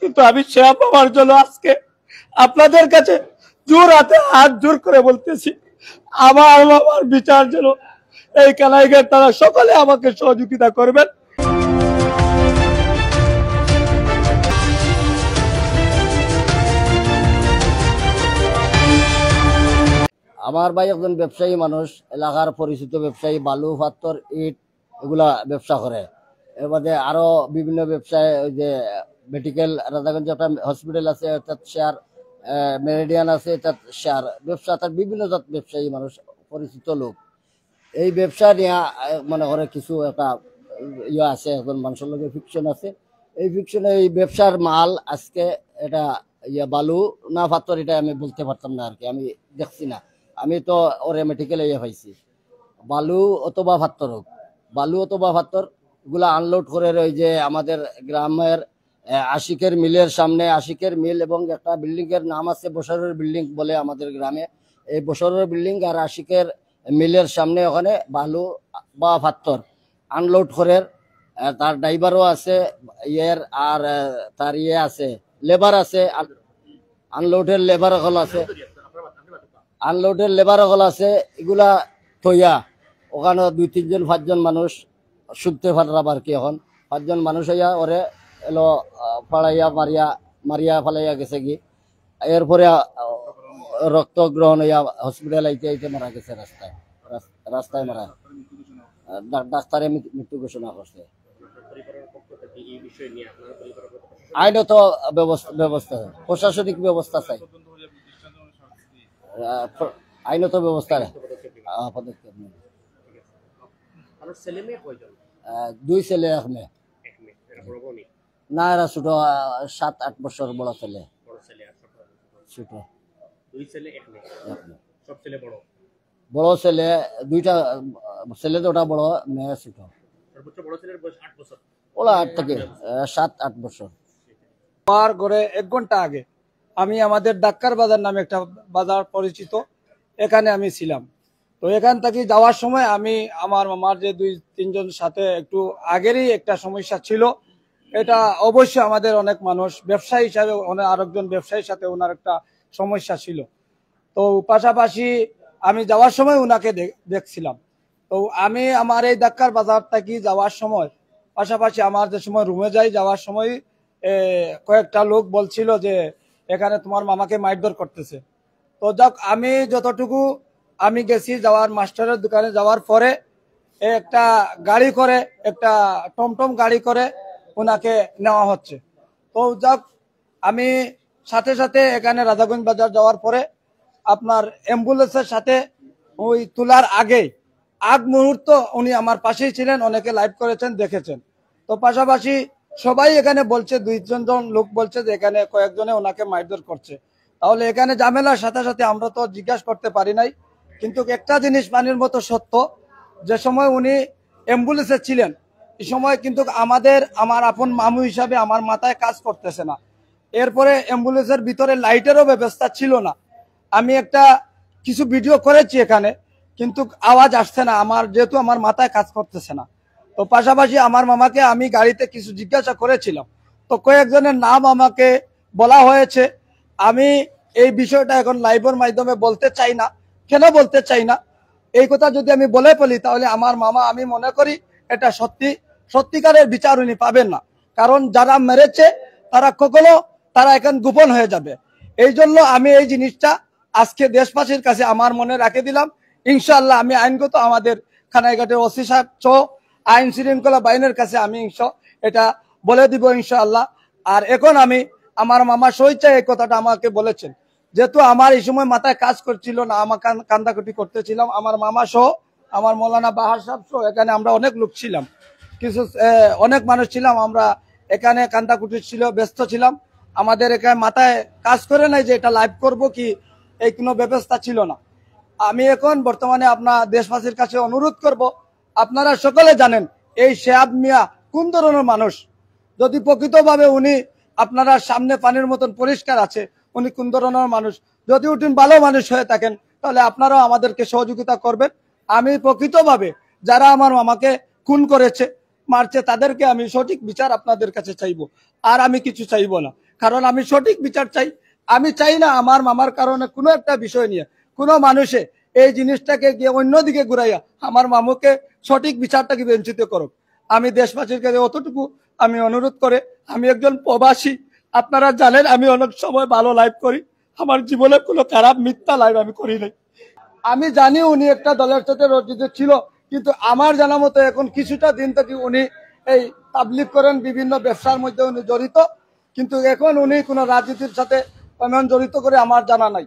কিন্তু আমি শেয়াব মামার জন্য আজকে আপনাদের কাছে জোর হাতে হাত জোর করে বলতেছি, আমার মামার বিচার যেন এই কানাইঘাট তারা সকলে আমাকে সহযোগিতা করবেন। আমার ভাই একজন ব্যবসায়ী মানুষ, এলাকার পরিচিত ব্যবসায়ী, বালু পাথর ইট এগুলা ব্যবসা করে। এর মধ্যে আরো বিভিন্ন ব্যবসায়, ওই যে মেডিকেল রাজাগঞ্জ একটা হসপিটাল আছে, অর্থাৎ শেয়ার মেরিডিয়ান আছে, অর্থাৎ শেয়ার ব্যবসা, তার বিভিন্ন জাত ব্যবসায়ী মানুষ, পরিচিত লোক। এই ব্যবসা নিয়ে মনে করে কিছু একটা ইয়ে আছে, এখন মানুষের লোকের ফিকশন আছে। এই ফিকশনে এই ব্যবসার মাল আজকে এটা বালু না পাথর এটা আমি বলতে পারতাম না আর কি, আমি দেখছি না, আমি তো ওরে মেডিকেলে পাইছি। বালু অথবা পাথর হোক, বালু অথবা পাথর এগুলা আনলোড করে ওই যে আমাদের গ্রামের আশিকের মিলের সামনে, আশিকের মিল এবং একটা বিল্ডিং এর নাম আছে বসরের বিল্ডিং বলে আমাদের গ্রামে, এই বসরের বিল্ডিং আর আশিকের মিলের সামনে ওখানে বালু বা পাথর আনলোড করে। তার ড্রাইভারও আছে ইয়ের, আর তার ইয়ে আছে, লেবার আছে, আনলোডের লেবার হল আছে, আনলোডের লেবার হল আছে। এগুলা থইয়া ওখানে 2-3 জন 5 জন মানুষ শুনতে পারলাম আর কি। এখন 5 জন মানুষ হইয়া ওরে এলো ফাড়াইয়া মারিয়া ফালাইয়া গেছে কি। এরপরে রক্ত গ্রহণ হইয়া হসপিটাল আইতে মারা গেছে, রাস্তায় মারা। ডাক্তারে মৃত্যু ঘোষণা করছে। আইনত ব্যবস্থা, প্রশাসনিক ব্যবস্থা চাই, আইনত ব্যবস্থা পদক্ষেপ নেই। 2 ছেলে 1 মেয়ে। না, এরা ছোট, 7-8 বছর বড় ছেলে, ছোট। 2 ছেলে 1 মেয়ে। সব ছেলে বড়? বড় ছেলে 2টা, ছেলে 2টা বড়, মেয়ে ছোট। সর্বোচ্চ বড় ছেলের বয়স 8 বছর। ওরা 8 থেকে 7-8 বছর। আমার ঘরে 1 ঘন্টা আগে আমি আমাদের ডাক্কার বাজার নামে একটা বাজার পরিচিত, এখানে আমি ছিলাম। তো এখান থেকে যাওয়ার সময় আমি আমার মামার যে 2-3 জন সাথে একটু আগেরই একটা সমস্যা ছিল। এটা অবশ্যই আমাদের অনেক মানুষ ব্যবসায়ী হিসাবে, আরেকজন ব্যবসায়ীর সাথে ওনার একটা সমস্যা ছিল। তো পাশাপাশি আমি যাওয়ার সময় ওনাকে দেখছিলাম। তো আমি আমার এই ডাক্কার বাজার থেকে যাওয়ার সময় পাশাপাশি আমার যে সময় রুমে যাওয়ার সময় কয়েকটা লোক বলছিল যে এখানে তোমার মামাকে মারধর করতেছে। তো যাক, আমি যতটুকু আমি গেছি, যাওয়ার মাস্টারের দোকানে যাওয়ার পরে একটা গাড়ি করে, একটা টমটম গাড়ি করে ওনাকে নেওয়া হচ্ছে। তো যাক, আমি সাথে সাথে এখানে রাজাগঞ্জ বাজার যাওয়ার পরে আপনার অ্যাম্বুলেন্সের সাথে ওই তোলার আগ মুহূর্ত উনি আমার পাশেই ছিলেন, অনেকে লাইভ করেছেন, দেখেছেন। তো পাশাপাশি সবাই এখানে বলছে, 2-3 জন লোক বলছে যে এখানে কয়েকজনে ওনাকে মারধর করছে। তাহলে এখানে ঝামেলার সাথে সাথে আমরা তো জিজ্ঞাসা করতে পারি নাই, কিন্তু একটা জিনিস পানির মতো সত্য, যে সময় উনি অ্যাম্বুলেন্সে ছিলেন এই সময় কিন্তু আমার আপন মামু হিসাবে আমার মাথায় কাজ করতেছে না। এরপরে অ্যাম্বুলেন্সের ভিতরে লাইটেরও ব্যবস্থা ছিল না। আমি কিছু ভিডিও করেছি এখানে, কিন্তু আওয়াজ আসছে না, যেহেতু আমার মাথায় কাজ করতেছে না। তো পাশাপাশি আমার মামাকে আমি গাড়িতে কিছু জিজ্ঞাসা করেছিলাম, তো কয়েকজনের নাম আমাকে বলা হয়েছে। আমি এই বিষয়টা এখন লাইভের মাধ্যমে বলতে চাই না। কেন বলতে চাই না? এই কথা যদি আমি বলে ফেলি তাহলে আমার মামা, আমি মনে করি এটা সত্যিকারের বিচার উনি পাবেন না। কারণ যারা মেরেছে তারা এখন গোপন হয়ে যাবে। এই জন্য আমি এই জিনিসটা আজকে দেশবাসীর কাছে আমার মনে রাখে দিলাম। ইনশাআল্লাহ আমি আইনগত আমাদের খানাইঘাটের ওসি সাহেব সহ আইন শৃঙ্খলা বাহিনীর কাছে আমি এটা বলে দিব ইনশাআল্লাহ। আর এখন আমি আমার মামা সহিচ্ছা এই কথাটা আমাকে বলেছেন, যেহেতু আমার এই সময় মাথায় কাজ করছিল না, আমার কান্দাকুটি করতেছিলাম, আমার মামা সহ আমার মৌলানা বাহার সাহেব সহ এখানে আমরা অনেক লোক ছিলাম, অনেক মানুষ ছিলাম, আমরা এখানে কান্দাকুটি ছিল, ব্যস্ত ছিলাম। আমাদের এখানে মাথায় কাজ করে নাই যে এটা লাইভ করব কি, এই কোনো ব্যবস্থা ছিল না। আমি এখন বর্তমানে আপনার দেশবাসীর কাছে অনুরোধ করব, আপনারা সকলে জানেন এই শেয়াব মিয়া কোন ধরনের মানুষ। যদি প্রকৃতভাবে উনি আপনারা সামনে পানির মতন পরিষ্কার আছে, উনি কোন ধরনের মানুষ, যদি উনি ভালো মানুষ হয়ে থাকেন তাহলে আপনারাও আমাদেরকে সহযোগিতা করবেন। আমি প্রকৃতভাবে যারা আমার মামাকে খুন করেছে, মারছে, তাদেরকে আমি সঠিক বিচার আপনাদের কাছে চাইবো, আর আমি কিছু চাইবো না। কারণ আমি সঠিক বিচার চাই। আমি চাই না আমার মামার কারণে কোনো একটা বিষয় নিয়ে কোনো মানুষে এই জিনিসটাকে গিয়ে অন্যদিকে ঘুরাইয়া আমার মামুকে সঠিক বিচারটাকে বঞ্চিত করুক। আমি দেশবাসীর কাছে অতটুকু আমি অনুরোধ করে, আমি একজন প্রবাসী, আপনারা জানেন আমি অনেক সময় ভালো লাইভ করি, আমার জীবনে কোনো খারাপ মিথ্যা লাইভ আমি করি নাই। আমি জানি উনি একটা দলের সাথে রচিত ছিল, কিন্তু আমার জানা মতো এখন কিছুটা দিন থেকে উনি এই তাবলিগ করেন, বিভিন্ন ব্যবসার মধ্যে উনি জড়িত, কিন্তু এখন উনি কোনো রাজনীতির সাথে এমন জড়িত করে আমার জানা নাই।